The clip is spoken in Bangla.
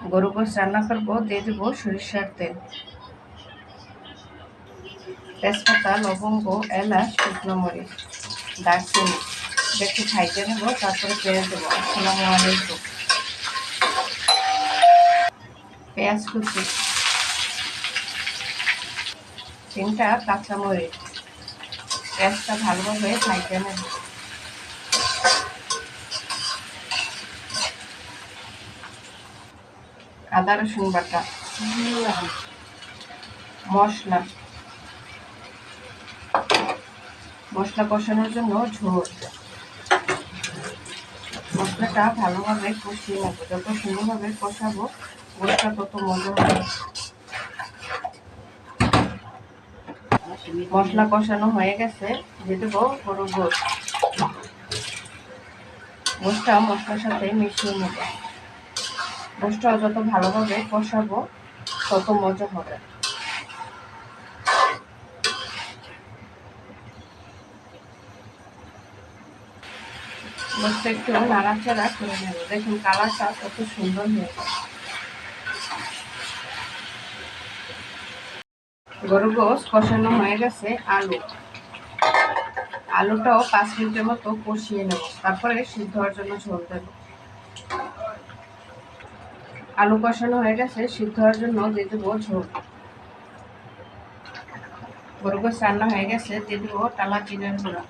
গরু গোশ রান্না করবো, দিয়ে দেবো সরিষার তেল, তেজপাতা, লবঙ্গ, এলাচ, শুকনো মরিচ, দারচিনি একটু ভাইজে নেবো, তারপরে পেঁয়াজ দেবো। আসসালামু আলাইকুম। পেঁয়াজ কুচি, 3টা কাঁচামরিচ, পেঁয়াজটা ভালোভাবে ভাইজে নেব। আদা রসুন বাটা, মশলা কষানোর জন্য ঝোল। মশলাটা ভালোভাবে কষিয়ে নেব, যত সুন্দরভাবে কষাবো গোশটা তত মজা হবে। মশলা কষানো হয়ে গেছে, দিয়ে দেবো গরুর গোশ। গোশটা মশলার সাথে মিশিয়ে নেব। গোশটাও যত ভালোভাবে কষাবো তত মজা হবে। গোশটা একটু নাড়াচাড়া করে নেব। দেখুন কালারটা কত সুন্দর হয়েছে। গরুর গোশ কষানো হয়ে গেছে। আলুটাও 5 মিনিটের মতো কষিয়ে নেব, তারপরে সিদ্ধ হওয়ার জন্য ঝোল দেব। আলু কষানো হয়ে গেছে, সিদ্ধ হওয়ার জন্য দিয়ে দেবো ঝোল। গরুর গোশ রান্না হয়ে গেছে, দিয়ে দেবো টালা জিরার গুঁড়া।